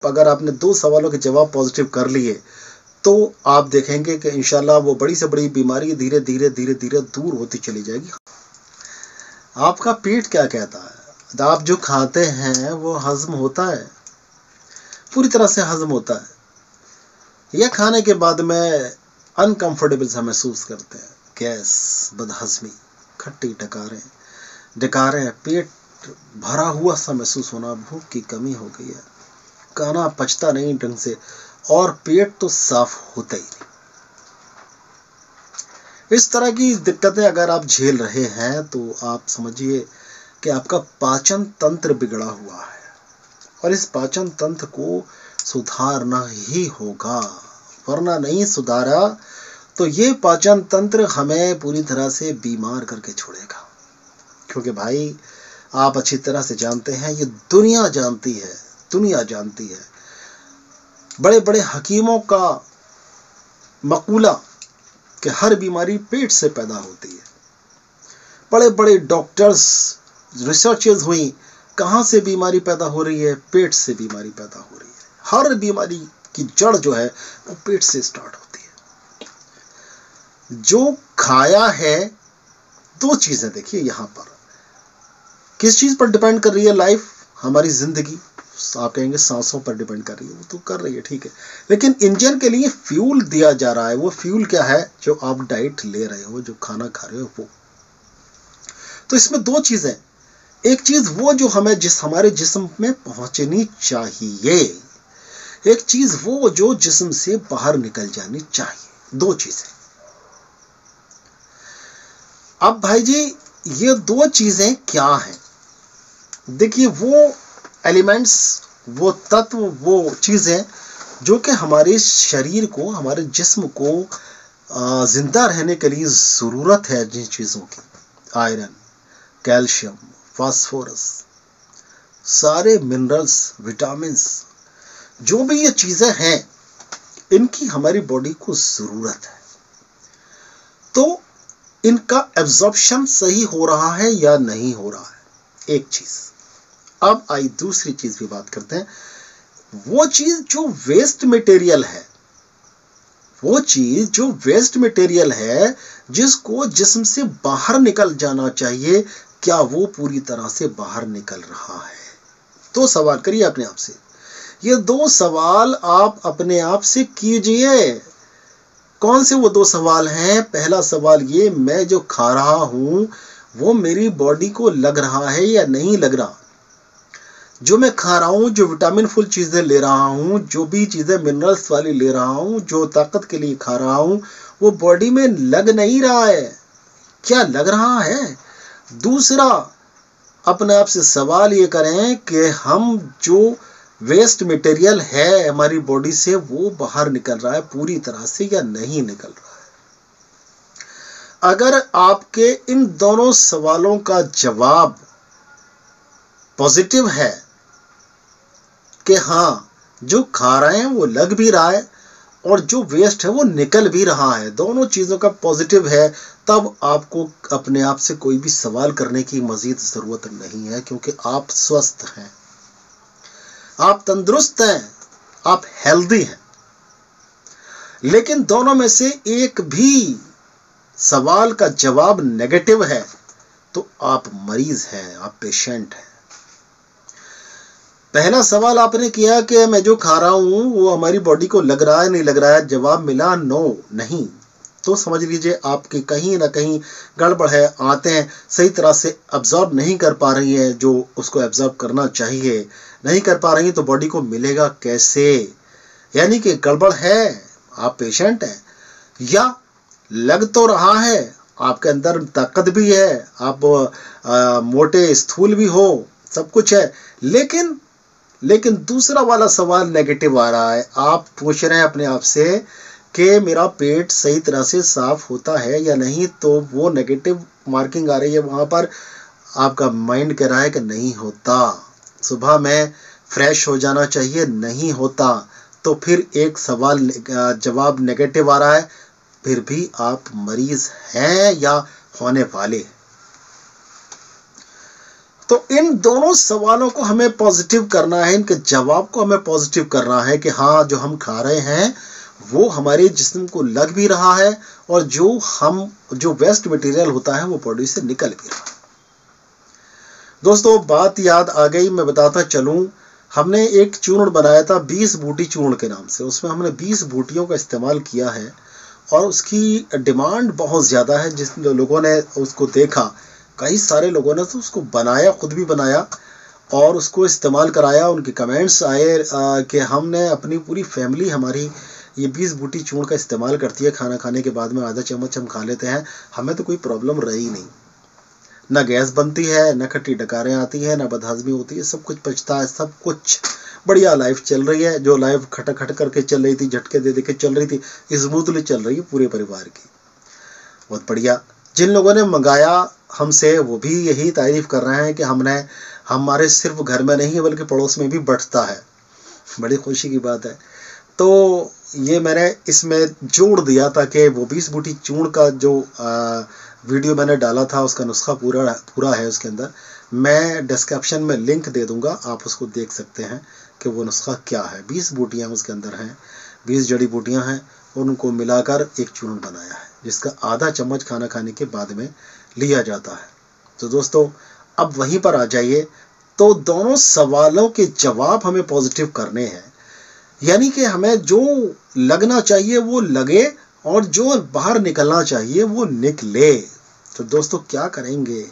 अगर आपने 2 सवालों के जवाब पॉजिटिव कर लिए तो आप देखेंगे कि इंशाल्लाह वो बड़ी से बड़ी बीमारी धीरे धीरे धीरे धीरे दूर होती चली जाएगी। आपका पेट क्या कहता है? आप जो खाते हैं वो हजम होता है, पूरी तरह से हजम होता है, या खाने के बाद में अनकंफर्टेबल सा महसूस करते हैं, गैस, बदहजमी, खट्टी डकारें, पेट भरा हुआ सा महसूस होना, भूख की कमी हो गई है, खाना पचता नहीं ढंग से, और पेट तो साफ होता ही नहीं। इस तरह की दिक्कतें अगर आप झेल रहे हैं तो आप समझिए कि आपका पाचन तंत्र बिगड़ा हुआ है, और इस पाचन तंत्र को सुधारना ही होगा, वरना नहीं सुधारा तो ये पाचन तंत्र हमें पूरी तरह से बीमार करके छोड़ेगा। क्योंकि भाई आप अच्छी तरह से जानते हैं, ये दुनिया जानती है, बड़े बड़े हकीमों का मकूला कि हर बीमारी पेट से पैदा होती है। बड़े बड़े डॉक्टर्स, रिसर्चेस हुई, कहाँ से बीमारी पैदा हो रही है? पेट से बीमारी पैदा हो रही है। हर बीमारी की जड़ जो है वो पेट से स्टार्ट होती है। जो खाया है, 2 चीजें देखिए यहां पर किस चीज पर डिपेंड कर रही है लाइफ, हमारी जिंदगी, आप कहेंगे सांसों पर डिपेंड कर रही है, वो तो कर रही है, ठीक है, लेकिन इंजन के लिए फ्यूल दिया जा रहा है। वो फ्यूल क्या है? जो आप डाइट ले रहे हो, जो खाना खा रहे हो वो। तो इसमें 2 चीजें, एक चीज वो जो हमें हमारे जिस्म में पहुंचनी चाहिए, एक चीज वो जो जिस्म से बाहर निकल जानी चाहिए। 2 चीजें। अब भाई जी ये 2 चीजें क्या हैं? देखिए वो एलिमेंट्स, वो तत्व, वो चीजें जो कि हमारे शरीर को, हमारे जिस्म को जिंदा रहने के लिए जरूरत है, जिन चीजों की, आयरन, कैल्शियम, फास्फोरस, सारे मिनरल्स, विटामिन्स, जो भी ये चीजें हैं, इनकी हमारी बॉडी को जरूरत है। तो इनका एब्जॉर्प्शन सही हो रहा है या नहीं हो रहा है, एक चीज। अब आई दूसरी चीज की बात करते हैं। वो चीज जो वेस्ट मटेरियल है, वो चीज जो वेस्ट मटेरियल है, जिसको जिस्म से बाहर निकल जाना चाहिए, क्या वो पूरी तरह से बाहर निकल रहा है? 2 सवाल करिए अपने आप से। ये 2 सवाल आप अपने आप से कीजिए। कौन से वो 2 सवाल हैं? पहला सवाल ये, मैं जो खा रहा हूं वो मेरी बॉडी को लग रहा है या नहीं लग रहा? जो मैं खा रहा हूं, जो विटामिन फुल चीजें ले रहा हूं, जो भी चीजें मिनरल्स वाली ले रहा हूं, जो ताकत के लिए खा रहा हूं, वो बॉडी में लग नहीं रहा है, क्या लग रहा है? दूसरा, अपने आप से सवाल ये करें कि हम जो वेस्ट मटेरियल है हमारी बॉडी से, वो बाहर निकल रहा है पूरी तरह से या नहीं निकल रहा है? अगर आपके इन दोनों सवालों का जवाब पॉजिटिव है कि हाँ, जो खा रहे हैं वो लग भी रहा है और जो वेस्ट है वो निकल भी रहा है, दोनों चीजों का पॉजिटिव है, तब आपको अपने आप से कोई भी सवाल करने की मजीद जरूरत नहीं है, क्योंकि आप स्वस्थ हैं, आप तंदुरुस्त हैं, आप हेल्दी हैं। लेकिन दोनों में से एक भी सवाल का जवाब नेगेटिव है तो आप मरीज हैं, आप पेशेंट हैं। पहला सवाल आपने किया कि मैं जो खा रहा हूं वो हमारी बॉडी को लग रहा है नहीं लग रहा है, जवाब मिला नो, नहीं, तो समझ लीजिए आपकी कहीं ना कहीं गड़बड़ है, आते हैं सही तरह से अब्जॉर्ब नहीं कर पा रही है, जो उसको अब्जॉर्ब करना चाहिए नहीं कर पा रही है, तो बॉडी को मिलेगा कैसे? यानी कि गड़बड़ है, आप पेशेंट हैं। या लग तो रहा है, आपके अंदर ताकत भी है, आप मोटे स्थूल भी हो, सब कुछ है, लेकिन दूसरा वाला सवाल नेगेटिव आ रहा है। आप पूछ रहे हैं अपने आप से कि मेरा पेट सही तरह से साफ होता है या नहीं, तो वो नेगेटिव मार्किंग आ रही है, वहां पर आपका माइंड कह रहा है कि नहीं होता, सुबह में फ्रेश हो जाना चाहिए, नहीं होता, तो फिर एक सवाल जवाब नेगेटिव आ रहा है, फिर भी आप मरीज हैं या होने वाले। तो इन दोनों सवालों को हमें पॉजिटिव करना है, इनके जवाब को हमें पॉजिटिव करना है कि हाँ जो हम खा रहे हैं वो हमारे जिस्म को लग भी रहा है और जो वेस्ट मटेरियल होता है वो बॉडी से निकल भी रहा है। दोस्तों बात याद आ गई, मैं बताता चलूं। हमने एक चूर्ण बनाया था 20 बूटी चूर्ण के नाम से। उसमें हमने 20 बूटियों का इस्तेमाल किया है और उसकी डिमांड बहुत ज़्यादा है। जिस लोगों ने उसको देखा, कई सारे लोगों ने तो उसको बनाया, खुद भी बनाया और उसको इस्तेमाल कराया। उनके कमेंट्स आए कि हमने अपनी पूरी फैमिली हमारी ये 20 बूटी चूर्ण का इस्तेमाल करती है, खाना खाने के बाद में आधा चम्मच हम खा लेते हैं, हमें तो कोई प्रॉब्लम रही नहीं, ना गैस बनती है, ना खट्टी डकारें आती है, ना बदहजमी होती है, सब कुछ पचता है, सब कुछ बढ़िया लाइफ चल रही है। जो लाइफ खटक खट करके चल रही थी, झटके दे दे के चल रही थी, स्मूथली चल रही है पूरे परिवार की, बहुत बढ़िया। जिन लोगों ने मंगाया हमसे वो भी यही तारीफ कर रहे हैं कि हमारे सिर्फ घर में नहीं बल्कि पड़ोस में भी बढ़ता है, बड़ी खुशी की बात है। तो ये मैंने इसमें जोड़ दिया था कि वो 20 बूटी चूर्ण का जो वीडियो मैंने डाला था उसका नुस्खा पूरा है उसके अंदर। मैं डिस्क्रिप्शन में लिंक दे दूंगा, आप उसको देख सकते हैं कि वो नुस्खा क्या है। 20 बूटियाँ उसके अंदर हैं, 20 जड़ी बूटियाँ हैं, उनको मिलाकर एक चूर्ण बनाया है जिसका आधा चम्मच खाना खाने के बाद में लिया जाता है। तो दोस्तों अब वहीं पर आ जाइए। तो दोनों सवालों के जवाब हमें पॉजिटिव करने हैं, यानी कि हमें जो लगना चाहिए वो लगे और जो बाहर निकलना चाहिए वो निकले। तो दोस्तों क्या करेंगे,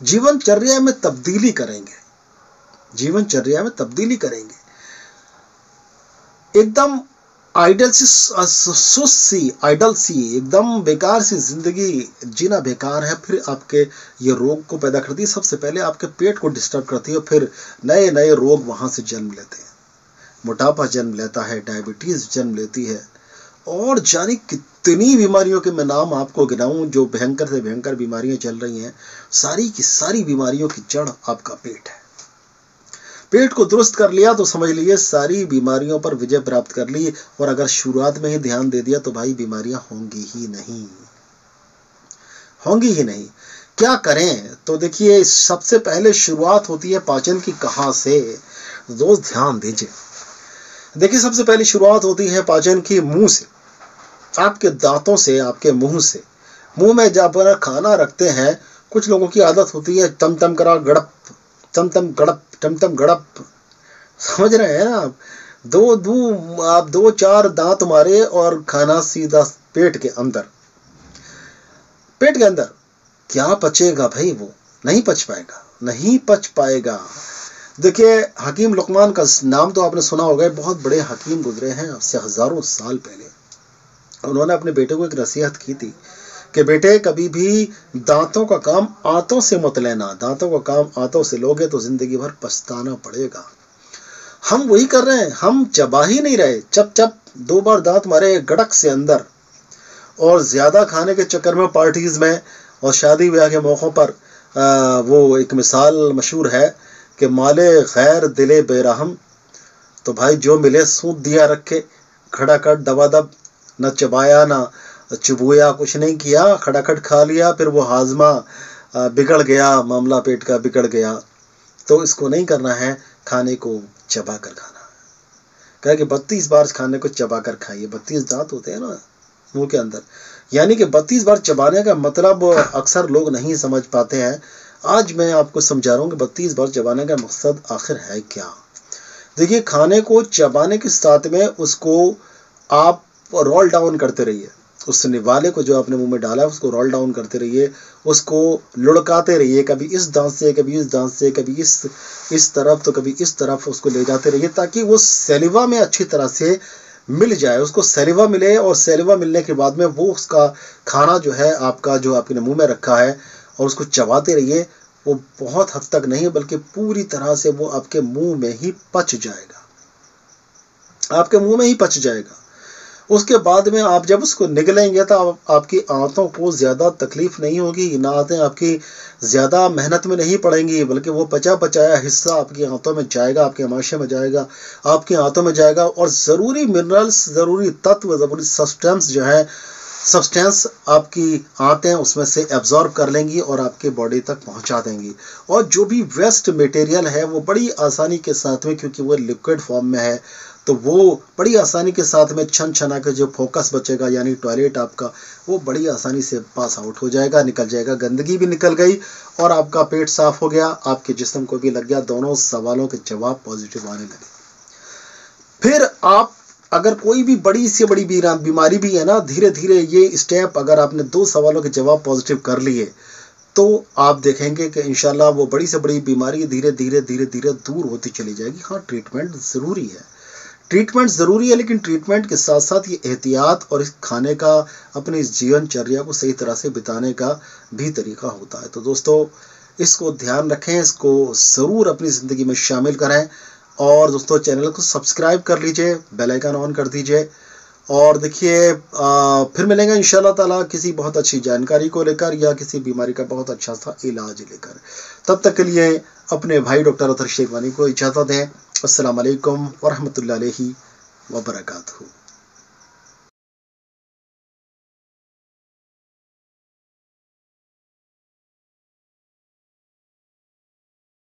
जीवनचर्या में तब्दीली करेंगे, एकदम आइडल सी एकदम बेकार सी जिंदगी जीना बेकार है। फिर आपके ये रोग को पैदा करती है, सबसे पहले आपके पेट को डिस्टर्ब करती है, फिर नए नए रोग वहां से जन्म लेते हैं। मोटापा जन्म लेता है, डायबिटीज जन्म लेती है और जाने कितनी बीमारियों के मैं नाम आपको गिनाऊं जो भयंकर से भयंकर बीमारियां चल रही हैं। सारी की सारी बीमारियों की जड़ आपका पेट है। पेट को दुरुस्त कर लिया तो समझ लीजिए सारी बीमारियों पर विजय प्राप्त कर ली। और अगर शुरुआत में ही ध्यान दे दिया तो भाई बीमारियां होंगी ही नहीं। क्या करें? तो देखिए सबसे पहले शुरुआत होती है पाचन की। कहां से? दोस्त ध्यान दीजिए। देखिए सबसे पहली शुरुआत होती है पाचन की मुंह से, आपके दांतों से, आपके मुंह से। मुंह में जब खाना रखते हैं, कुछ लोगों की आदत होती है तम तम करा गड़प, तम तम गड़प, टम टम गड़प, समझ रहे हैं ना आप? आप 2-4 दांत मारे और खाना सीधा पेट के अंदर। क्या पचेगा भाई? वो नहीं पच पाएगा। देखिए हकीम लुकमान का नाम तो आपने सुना होगा, बहुत बड़े हकीम गुजरे हैं आपसे हजारों साल पहले। उन्होंने अपने बेटे को एक नसीहत की थी कि बेटे कभी भी दांतों का काम आंतों से मत लेना। दांतों का काम आंतों से लोगे तो जिंदगी भर पछताना पड़ेगा। हम वही कर रहे हैं, हम चबा ही नहीं रहे। चप 2 बार दांत मारे गड़क से अंदर। और ज्यादा खाने के चक्कर में पार्टीज में और शादी ब्याह के मौकों पर वो एक मिसाल मशहूर है कि माले गैर दिले बेरहम। तो भाई जो मिले सूद दिया रखे, खड़ाखट दबादब, न चबाया न चुबोया, कुछ नहीं किया, खड़ाखट खा लिया। फिर वो हाजमा बिगड़ गया, मामला पेट का बिगड़ गया। तो इसको नहीं करना है, खाने को चबा कर खाना है। कहे कि 32 बार खाने को चबा कर खाइए। 32 दांत होते हैं ना मुंह के अंदर, यानी कि 32 बार चबाने का मतलब अक्सर लोग नहीं समझ पाते हैं। आज मैं आपको समझा रहा हूँ कि 32 बार चबाने का मकसद आखिर है क्या। देखिए खाने को चबाने के साथ में उसको आप रोल डाउन करते रहिए। उस निवाले को जो आपने मुंह में डाला है उसको रोल डाउन करते रहिए, उसको लुढ़काते रहिए, कभी इस दांत से, कभी इस दांत से, कभी इस तरफ, तो कभी इस तरफ उसको ले जाते रहिए ताकि वो सैलिवा में अच्छी तरह से मिल जाए। उसको सैलिवा मिले और सैलिवा मिलने के बाद में वो उसका खाना जो है आपका, जो आपने मुंह में रखा है, और उसको चबाते रहिए। वो बहुत हद तक नहीं बल्कि पूरी तरह से वो आपके मुंह में ही पच जाएगा। उसके बाद में आप जब उसको निगलेंगे तो आपकी आंतों को ज़्यादा तकलीफ नहीं होगी, ना आंतें आपकी ज़्यादा मेहनत में नहीं पड़ेंगी, बल्कि वो पचाया हिस्सा आपकी आंतों में जाएगा, आपके आमाशय में जाएगा, आपकी आंतों में जाएगा। और ज़रूरी मिनरल्स, ज़रूरी तत्व, ज़रूरी सब्सटेंस जो है सब्सटेंस आपकी आंतें उसमें से एब्जॉर्ब कर लेंगी और आपके बॉडी तक पहुंचा देंगी। और जो भी वेस्ट मटेरियल है वो बड़ी आसानी के साथ में, क्योंकि वो लिक्विड फॉर्म में है, तो वो बड़ी आसानी के साथ में छन छना के जो फोकस बचेगा यानी टॉयलेट आपका, वो बड़ी आसानी से पास आउट हो जाएगा, निकल जाएगा। गंदगी भी निकल गई और आपका पेट साफ हो गया, आपके जिस्म को भी लग गया। दोनों सवालों के जवाब पॉजिटिव आने लगे। फिर आप अगर कोई भी बड़ी से बड़ी बीमारी भी है ना, धीरे धीरे ये स्टेप अगर आपने 2 सवालों के जवाब पॉजिटिव कर लिए तो आप देखेंगे कि इंशाल्लाह वो बड़ी से बड़ी बीमारी धीरे धीरे दूर होती चली जाएगी। हाँ, ट्रीटमेंट ज़रूरी है, ट्रीटमेंट ज़रूरी है, लेकिन ट्रीटमेंट के साथ साथ ये एहतियात और इस खाने का, अपनी जीवनचर्या को सही तरह से बिताने का भी तरीका होता है। तो दोस्तों, इसको ध्यान रखें, इसको ज़रूर अपनी ज़िंदगी में शामिल करें। और दोस्तों, चैनल को सब्सक्राइब कर लीजिए, बेल आइकन ऑन कर दीजिए। और देखिए, फिर मिलेंगे इंशाल्लाह ताला किसी बहुत अच्छी जानकारी को लेकर या किसी बीमारी का बहुत अच्छा सा इलाज लेकर। तब तक के लिए अपने भाई डॉक्टर अतर शेखवानी को इजाज़त दें। अस्सलाम वालेकुम वरहमतुल्लाहि वबरकातुहू।